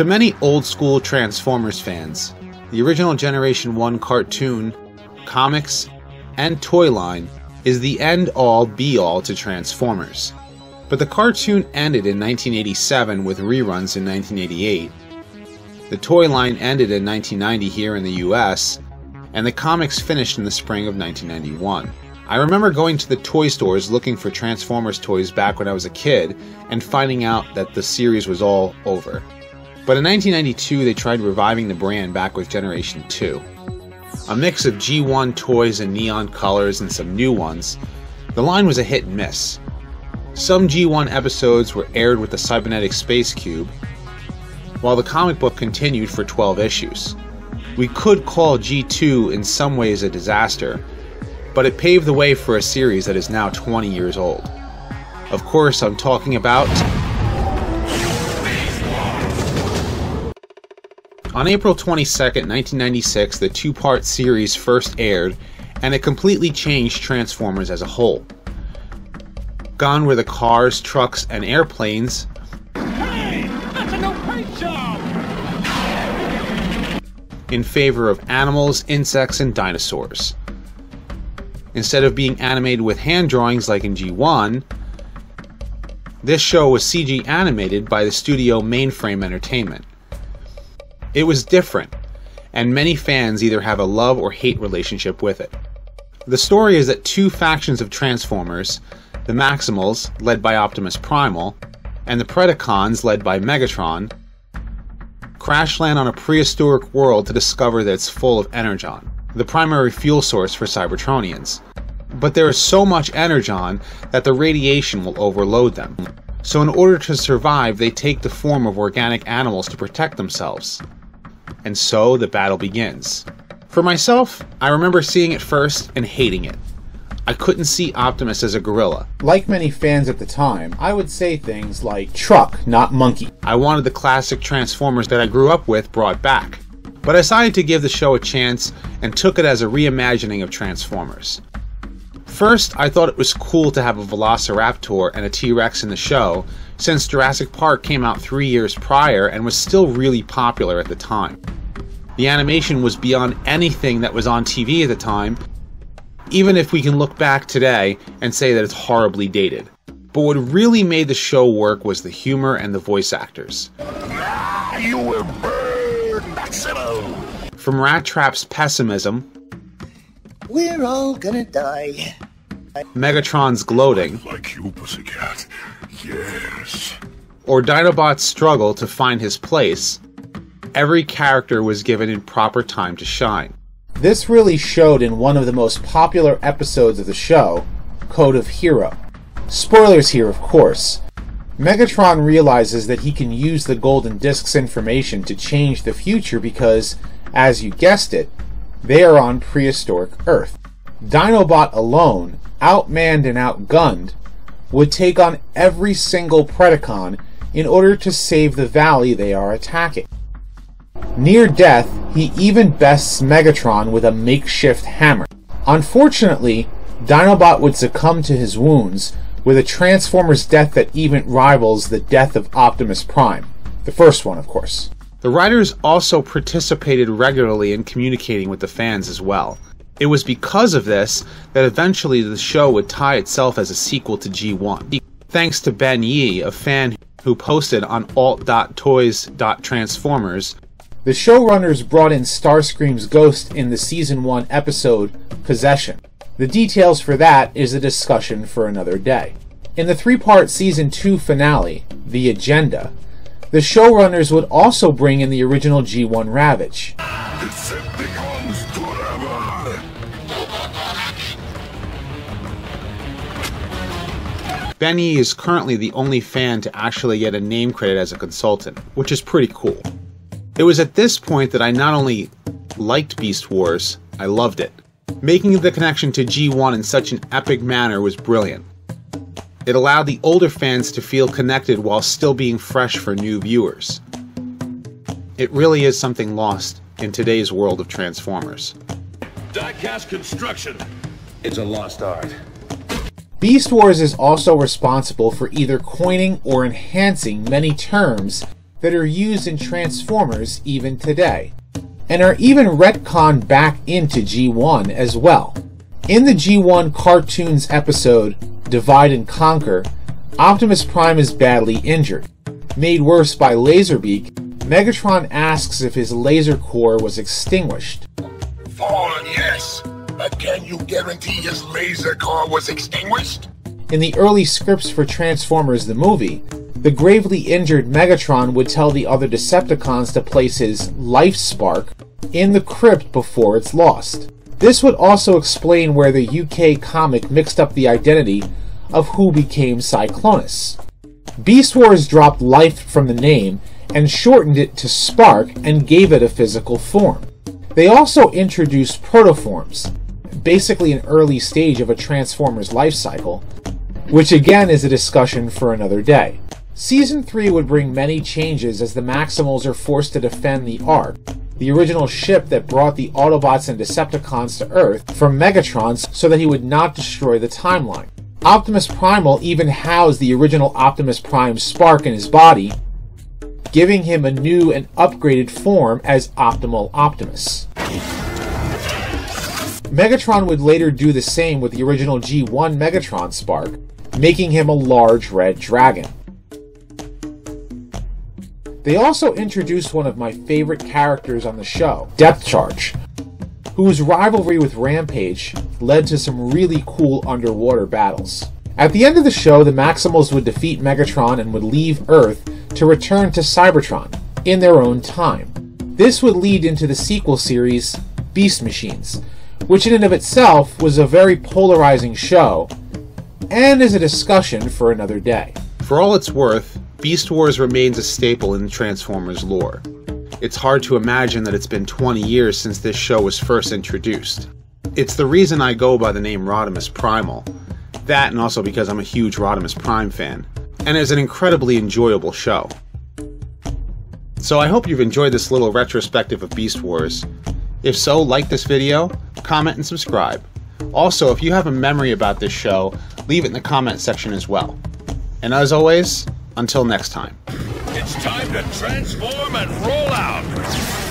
To many old-school Transformers fans, the original Generation 1 cartoon, comics, and toy line is the end-all be-all to Transformers. But the cartoon ended in 1987 with reruns in 1988. The toy line ended in 1990 here in the US, and the comics finished in the spring of 1991. I remember going to the toy stores looking for Transformers toys back when I was a kid and finding out that the series was all over. But in 1992 they tried reviving the brand back with Generation 2. A mix of G1 toys in neon colors and some new ones, the line was a hit and miss. Some G1 episodes were aired with the cybernetic space cube, while the comic book continued for 12 issues. We could call G2 in some ways a disaster, but it paved the way for a series that is now 20 years old. Of course, I'm talking about... On April 22, 1996, the two-part series first aired, and it completely changed Transformers as a whole. Gone were the cars, trucks, and airplanes. Hey, that's a no paint job! In favor of animals, insects, and dinosaurs. Instead of being animated with hand drawings like in G1, this show was CG animated by the studio Mainframe Entertainment. It was different, and many fans either have a love or hate relationship with it. The story is that two factions of Transformers, the Maximals, led by Optimus Primal, and the Predacons, led by Megatron, crash land on a prehistoric world to discover that it's full of Energon, the primary fuel source for Cybertronians. But there is so much Energon that the radiation will overload them. So in order to survive, they take the form of organic animals to protect themselves. And so the battle begins. For myself, I remember seeing it first and hating it. I couldn't see Optimus as a gorilla. Like many fans at the time, I would say things like truck, not monkey. I wanted the classic Transformers that I grew up with brought back. But I decided to give the show a chance and took it as a reimagining of Transformers. First, I thought it was cool to have a Velociraptor and a T-Rex in the show, since Jurassic Park came out 3 years prior and was still really popular at the time. The animation was beyond anything that was on TV at the time, even if we can look back today and say that it's horribly dated. But what really made the show work was the humor and the voice actors. You were burned, Maximo! From Rat Trap's pessimism, we're all gonna die, Megatron's gloating, Like you, pussycat. Yes. or Dinobot's struggle to find his place, every character was given in proper time to shine. This really showed in one of the most popular episodes of the show, Code of Hero. Spoilers here, of course. Megatron realizes that he can use the Golden Disc's information to change the future because, as you guessed it, they are on prehistoric Earth. Dinobot alone, outmanned and outgunned, would take on every single Predacon in order to save the valley they are attacking. Near death, he even bests Megatron with a makeshift hammer. Unfortunately, Dinobot would succumb to his wounds with a Transformer's death that even rivals the death of Optimus Prime. The first one, of course. The writers also participated regularly in communicating with the fans as well. It was because of this that eventually the show would tie itself as a sequel to G1. Thanks to Ben Yee, a fan who posted on alt.toys.transformers, the showrunners brought in Starscream's ghost in the Season 1 episode, Possession. The details for that is a discussion for another day. In the three-part Season 2 finale, The Agenda, the showrunners would also bring in the original G1 Ravage. Decepticons forever! Ben Yee is currently the only fan to actually get a name credit as a consultant, which is pretty cool. It was at this point that I not only liked Beast Wars, I loved it. Making the connection to G1 in such an epic manner was brilliant. It allowed the older fans to feel connected while still being fresh for new viewers. It really is something lost in today's world of Transformers. Die-cast construction. It's a lost art. Beast Wars is also responsible for either coining or enhancing many terms that are used in Transformers even today, and are even retconned back into G1 as well. In the G1 cartoons episode Divide and Conquer, Optimus Prime is badly injured. Made worse by Laserbeak, Megatron asks if his laser core was extinguished. Fallen, yes. But can you guarantee his laser core was extinguished? In the early scripts for Transformers the movie, the gravely injured Megatron would tell the other Decepticons to place his life spark in the crypt before it's lost. This would also explain where the UK comic mixed up the identity of who became Cyclonus. Beast Wars dropped life from the name and shortened it to Spark and gave it a physical form. They also introduced protoforms, basically an early stage of a Transformers life cycle, which again is a discussion for another day. Season 3 would bring many changes as the Maximals are forced to defend the Ark, the original ship that brought the Autobots and Decepticons to Earth, from Megatron's so that he would not destroy the timeline. Optimus Primal even housed the original Optimus Prime spark in his body, giving him a new and upgraded form as Optimal Optimus. Megatron would later do the same with the original G1 Megatron spark, making him a large red dragon. They also introduced one of my favorite characters on the show, Depth Charge, whose rivalry with Rampage led to some really cool underwater battles. At the end of the show, the Maximals would defeat Megatron and would leave Earth to return to Cybertron in their own time. This would lead into the sequel series, Beast Machines, which in and of itself was a very polarizing show, and is a discussion for another day. For all it's worth, Beast Wars remains a staple in Transformers lore. It's hard to imagine that it's been 20 years since this show was first introduced. It's the reason I go by the name Rodimus Primal. That, and also because I'm a huge Rodimus Prime fan. And it's an incredibly enjoyable show. So I hope you've enjoyed this little retrospective of Beast Wars. If so, like this video, comment and subscribe. Also, if you have a memory about this show, leave it in the comment section as well. And as always, until next time. It's time to transform and roll out!